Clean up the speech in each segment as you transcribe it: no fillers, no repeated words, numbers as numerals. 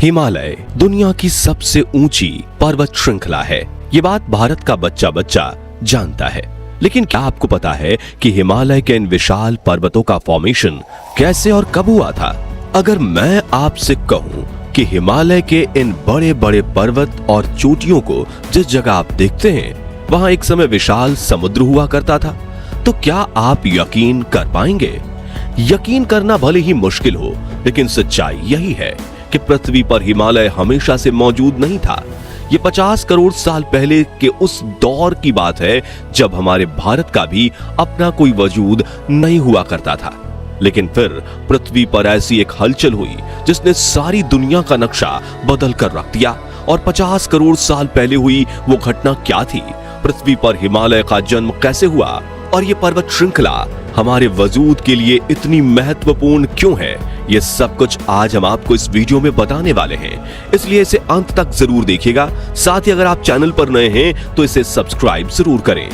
हिमालय दुनिया की सबसे ऊंची पर्वत श्रृंखला है। ये बात भारत का बच्चा बच्चा जानता है। लेकिन क्या आपको पता है कि हिमालय के इन विशाल पर्वतों का फॉर्मेशन कैसे और कब हुआ था? अगर मैं आपसे कहूं कि हिमालय के इन बड़े बड़े पर्वत और चोटियों को जिस जगह आप देखते हैं वहां एक समय विशाल समुद्र हुआ करता था, तो क्या आप यकीन कर पाएंगे? यकीन करना भले ही मुश्किल हो, लेकिन सच्चाई यही है कि पृथ्वी पर हिमालय हमेशा से मौजूद नहीं था। ये 50 करोड़ साल पहले के उस दौर की बात है जब हमारे भारत का भी अपना कोई वजूद नहीं हुआ करता था। लेकिन फिर पृथ्वी पर ऐसी एक हलचल हुई जिसने सारी दुनिया का नक्शा बदल कर रख दिया। और 50 करोड़ साल पहले हुई वो घटना क्या थी? पृथ्वी पर हिमालय का जन्म कैसे हुआ? और ये पर्वत श्रृंखला हमारे वजूद के लिए इतनी महत्वपूर्ण क्यों है? ये सब कुछ आज हम आपको इस वीडियो में बताने वाले हैं, इसलिए इसे अंत तक जरूर देखिएगा। साथ ही अगर आप चैनल पर नए हैं तो इसे सब्सक्राइब जरूर करें।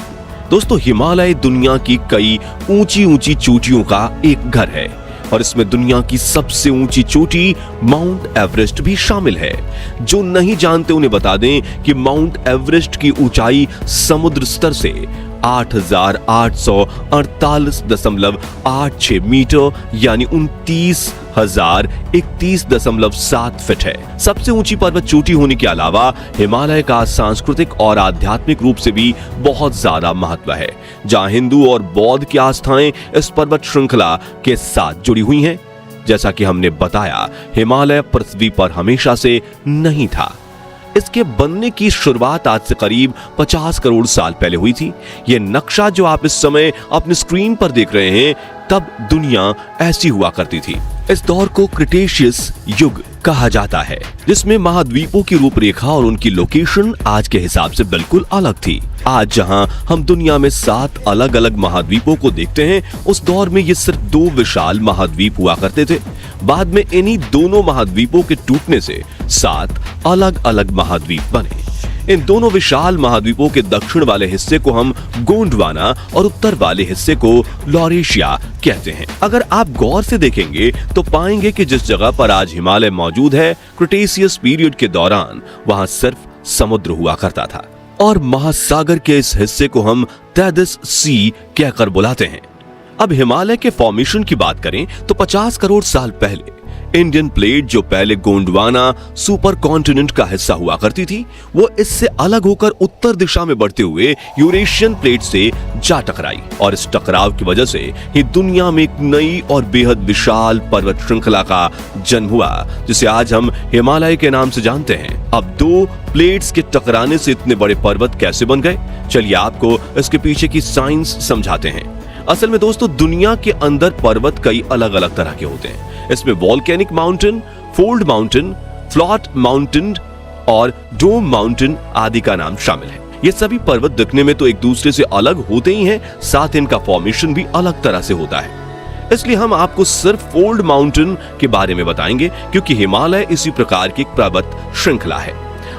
दोस्तों, हिमालय दुनिया की कई ऊंची ऊंची चोटियों का एक घर है और इसमें दुनिया की सबसे ऊंची चोटी माउंट एवरेस्ट भी शामिल है। जो नहीं जानते उन्हें बता दें कि माउंट एवरेस्ट की ऊंचाई समुद्र स्तर से 8,848.86 मीटर यानी 29,031.7 फीट है। सबसे ऊंची पर्वत चोटी होने के अलावा हिमालय का सांस्कृतिक और आध्यात्मिक रूप से भी बहुत ज्यादा महत्व है, जहां हिंदू और बौद्ध की आस्थाएं इस पर्वत श्रृंखला के साथ जुड़ी हुई हैं। जैसा कि हमने बताया, हिमालय पृथ्वी पर हमेशा से नहीं था। इसके बनने की शुरुआत आज से करीब 50 करोड़ साल पहले हुई थी। यह नक्शा जो आप इस समय अपने स्क्रीन पर देख रहे हैं, तब दुनिया ऐसी हुआ करती थी। इस दौर को क्रिटेशियस युग कहा जाता है, जिसमें महाद्वीपों की रूपरेखा और उनकी लोकेशन आज के हिसाब से बिल्कुल अलग थी। आज जहां हम दुनिया में 7 अलग अलग महाद्वीपों को देखते हैं, उस दौर में ये सिर्फ 2 विशाल महाद्वीप हुआ करते थे। बाद में इन्हीं दोनों महाद्वीपों के टूटने से 7 अलग अलग महाद्वीप बने। इन दोनों विशाल महाद्वीपों के दक्षिण वाले हिस्से को हम गोंडवाना और उत्तर वाले हिस्से को लॉरेशिया कहते हैं। अगर आप गौर से देखेंगे तो पाएंगे कि जिस जगह पर आज हिमालय मौजूद है, क्रिटेशियस पीरियड के दौरान वहां सिर्फ समुद्र हुआ करता था और महासागर के इस हिस्से को हम तैदिस सी कहकर बुलाते हैं। अब हिमालय के फॉर्मेशन की बात करें तो 50 करोड़ साल पहले इंडियन प्लेट, जो पहले गोंडवाना सुपर कॉन्टिनेंट का हिस्सा हुआ करती थी, वो इससे अलग होकर उत्तर दिशा में बढ़ते हुए यूरेशियन प्लेट से जा टकराई और इस टकराव की वजह से ही दुनिया में एक नई और बेहद विशाल पर्वत श्रृंखला का जन्म हुआ, जिसे आज हम हिमालय के नाम से जानते हैं। अब 2 प्लेट्स के टकराने से इतने बड़े पर्वत कैसे बन गए? चलिए आपको इसके पीछे की साइंस समझाते हैं। असल में दोस्तों, दुनिया के अंदर पर्वत कई अलग अलग तरह के होते हैं। इसमें volcanic mountain, fold mountain, flat mountain और डोम माउंटेन आदि का नाम शामिल है। ये सभी पर्वत दिखने में तो एक दूसरे से अलग होते ही हैं, साथ इनका फॉर्मेशन भी अलग तरह से होता है। इसलिए हम आपको सिर्फ फोल्ड माउंटेन के बारे में बताएंगे, क्योंकि हिमालय इसी प्रकार की एक पर्वत श्रृंखला है।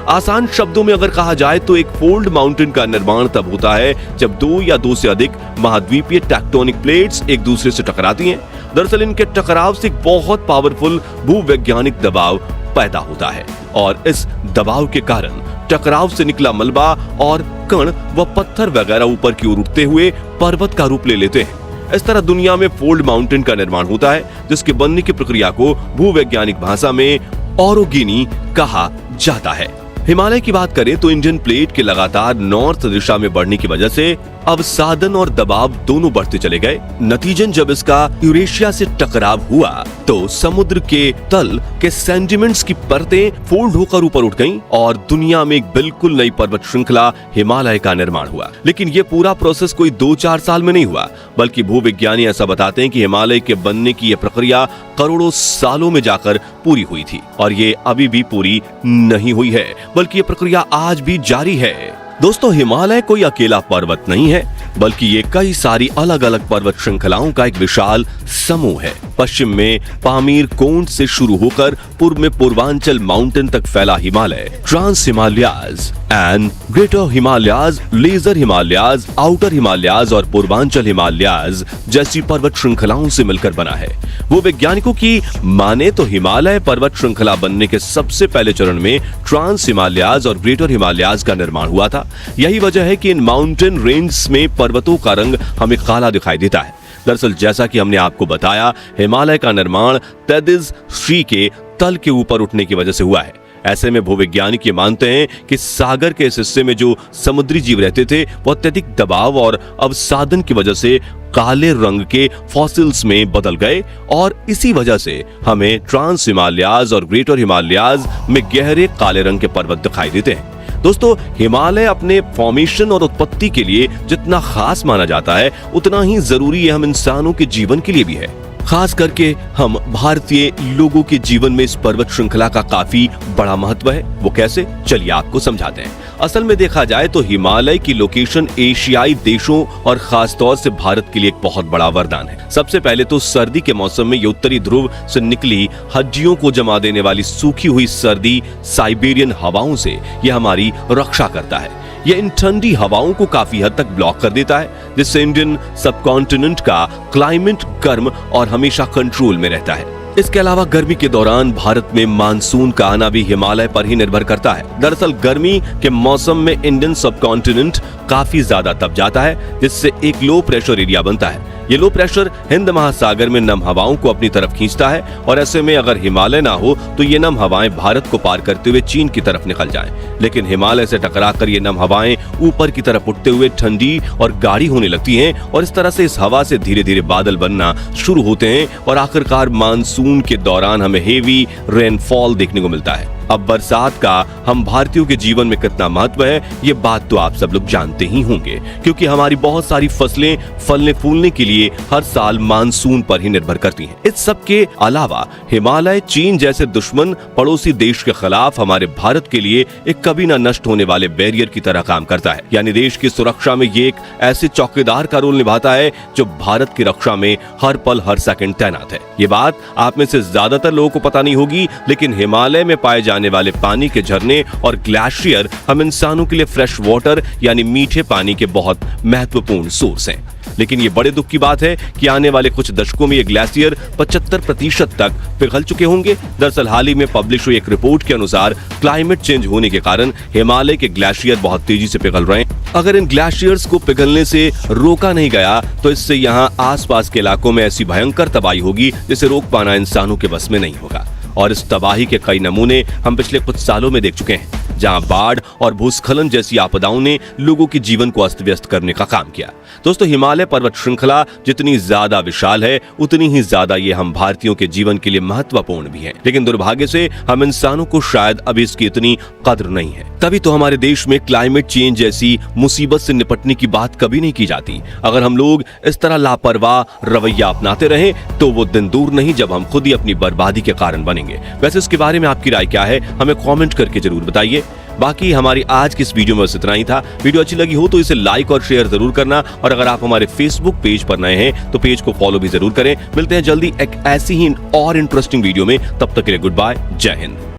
आसान शब्दों में अगर कहा जाए तो एक फोल्ड माउंटेन का निर्माण तब होता है जब 2 या 2 से अधिक महाद्वीपीय टेक्टोनिक प्लेट्स एक दूसरे से टकराती हैं। दरअसल इनके टकराव से एक बहुत पावरफुल भूवैज्ञानिक दबाव पैदा होता है और इस दबाव के कारण टकराव से निकला मलबा और कण व पत्थर वगैरह ऊपर की ओर उठते हुए पर्वत का रूप ले लेते हैं। इस तरह दुनिया में फोल्ड माउंटेन का निर्माण होता है, जिसके बनने की प्रक्रिया को भूवैज्ञानिक भाषा में ऑरोगेनी कहा जाता है। हिमालय की बात करें तो इंडियन प्लेट के लगातार नॉर्थ दिशा में बढ़ने की वजह से अवसादन और दबाव दोनों बढ़ते चले गए। नतीजन जब इसका यूरेशिया से टकराव हुआ तो समुद्र के तल के सेंटिमेंट्स की परतें फोल्ड होकर ऊपर उठ गईं और दुनिया में एक बिल्कुल नई पर्वत श्रृंखला हिमालय का निर्माण हुआ। लेकिन ये पूरा प्रोसेस कोई 2-4 साल में नहीं हुआ, बल्कि भूविज्ञानी ऐसा बताते हैं कि हिमालय के बनने की यह प्रक्रिया करोड़ों सालों में जाकर पूरी हुई थी और ये अभी भी पूरी नहीं हुई है, बल्कि ये प्रक्रिया आज भी जारी है। दोस्तों, हिमालय कोई अकेला पर्वत नहीं है, बल्कि ये कई सारी अलग अलग पर्वत श्रृंखलाओं का एक विशाल समूह है। पश्चिम में पामीर कोंड से शुरू होकर पूर्व में पूर्वांचल माउंटेन तक फैला Himalaya trans Himalayas and greater Himalayas, lesser Himalayas, outer Himalayas और पूर्वांचल हिमालयाज जैसी पर्वत श्रृंखलाओं से मिलकर बना है। वो वैज्ञानिकों की माने तो हिमालय पर्वत श्रृंखला बनने के सबसे पहले चरण में ट्रांस हिमालयाज और ग्रेटर हिमालयाज का निर्माण हुआ था। यही वजह है कि इन माउंटेन रेंज में पर्वतों का रंग हमें काला दिखाई देता है। दरअसल जैसा कि हमने आपको बताया, हिमालय का निर्माण तेदिस श्री के तल के ऊपर उठने की वजह से हुआ है। ऐसे में भूवैज्ञानिक ये मानते हैं कि सागर के इस हिस्से में जो समुद्री जीव रहते थे वो अत्यधिक दबाव और अवसादन की वजह से काले रंग के फॉसिल्स में बदल गए और इसी वजह से हमें ट्रांस हिमालयाज और ग्रेटर हिमालयाज में गहरे काले रंग के पर्वत दिखाई देते हैं। दोस्तों, हिमालय अपने फॉर्मेशन और उत्पत्ति के लिए जितना खास माना जाता है, उतना ही जरूरी हम इंसानों के जीवन के लिए भी है। खास करके हम भारतीय लोगों के जीवन में इस पर्वत श्रृंखला का काफी बड़ा महत्व है। वो कैसे, चलिए आपको समझाते हैं। असल में देखा जाए तो हिमालय की लोकेशन एशियाई देशों और खास तौर से भारत के लिए एक बहुत बड़ा वरदान है। सबसे पहले तो सर्दी के मौसम में ये उत्तरी ध्रुव से निकली हड्डियों को जमा देने वाली सूखी हुई सर्दी साइबेरियन हवाओं से यह हमारी रक्षा करता है। यह इन ठंडी हवाओं को काफी हद तक ब्लॉक कर देता है, जिससे इंडियन सबकॉन्टिनेंट का क्लाइमेट गर्म और हमेशा कंट्रोल में रहता है। इसके अलावा गर्मी के दौरान भारत में मानसून का आना भी हिमालय पर ही निर्भर करता है। दरअसल गर्मी के मौसम में इंडियन सबकॉन्टिनेंट काफी ज्यादा तप जाता है, जिससे एक लो प्रेशर एरिया बनता है। ये लो प्रेशर हिंद महासागर में नम हवाओं को अपनी तरफ खींचता है और ऐसे में अगर हिमालय ना हो तो ये नम हवाएं भारत को पार करते हुए चीन की तरफ निकल जाएं। लेकिन हिमालय से टकराकर ये नम हवाएं ऊपर की तरफ उठते हुए ठंडी और गाढ़ी होने लगती हैं और इस तरह से इस हवा से धीरे धीरे बादल बनना शुरू होते हैं और आखिरकार मानसून के दौरान हमें हेवी रेनफॉल देखने को मिलता है। अब बरसात का हम भारतीयों के जीवन में कितना महत्व है, ये बात तो आप सब लोग जानते ही होंगे, क्योंकि हमारी बहुत सारी फसलें फलने फूलने के लिए हर साल मानसून पर ही निर्भर करती हैं। इस सब के अलावा हिमालय चीन जैसे दुश्मन पड़ोसी देश के खिलाफ हमारे भारत के लिए एक कभी न नष्ट होने वाले बैरियर की तरह काम करता है। यानी देश की सुरक्षा में ये एक ऐसे चौकीदार का रोल निभाता है जो भारत की रक्षा में हर पल हर सेकंड तैनात है। ये बात आप में से ज्यादातर लोगों को पता नहीं होगी, लेकिन हिमालय में पाए जाने वाले पानी के झरने और ग्लेशियर हम इंसानों के लिए फ्रेश वाटर यानी मीठे पानी के बहुत महत्वपूर्ण सोर्स हैं। लेकिन ये बड़े दुख की बात है कि आने वाले कुछ दशकों में ये ग्लेशियर 75% तक पिघल चुके होंगे। दरअसल हाल ही में पब्लिश हुई एक रिपोर्ट के अनुसार क्लाइमेट चेंज होने के कारण हिमालय के ग्लेशियर बहुत तेजी से पिघल रहे हैं। अगर इन ग्लेशियर्स को पिघलने से रोका नहीं गया तो इससे यहाँ आसपास के इलाकों में ऐसी भयंकर तबाही होगी जिसे रोक पाना इंसानों के बस में नहीं होगा। और इस तबाही के कई नमूने हम पिछले कुछ सालों में देख चुके हैं, जहां बाढ़ और भूस्खलन जैसी आपदाओं ने लोगों के जीवन को अस्त व्यस्त करने का काम किया। दोस्तों, हिमालय पर्वत श्रृंखला जितनी ज्यादा विशाल है, उतनी ही ज्यादा ये हम भारतीयों के जीवन के लिए महत्वपूर्ण भी है। लेकिन दुर्भाग्य से हम इंसानों को शायद अभी इसकी इतनी कद्र नहीं है। तभी तो हमारे देश में क्लाइमेट चेंज जैसी मुसीबत से निपटने की बात कभी नहीं की जाती। अगर हम लोग इस तरह लापरवाह रवैया अपनाते रहे तो वो दिन दूर नहीं जब हम खुद ही अपनी बर्बादी के कारण बनेंगे। वैसे इसके बारे में आपकी राय क्या है, हमें कमेंट करके जरूर बताइए। बाकी हमारी आज की इस वीडियो में बस इतना ही था। वीडियो अच्छी लगी हो तो इसे लाइक और शेयर जरूर करना, और अगर आप हमारे फेसबुक पेज पर नए हैं तो पेज को फॉलो भी जरूर करें। मिलते हैं जल्दी एक ऐसी ही और इंटरेस्टिंग वीडियो में, तब तक के लिए गुड बाय, जय हिंद।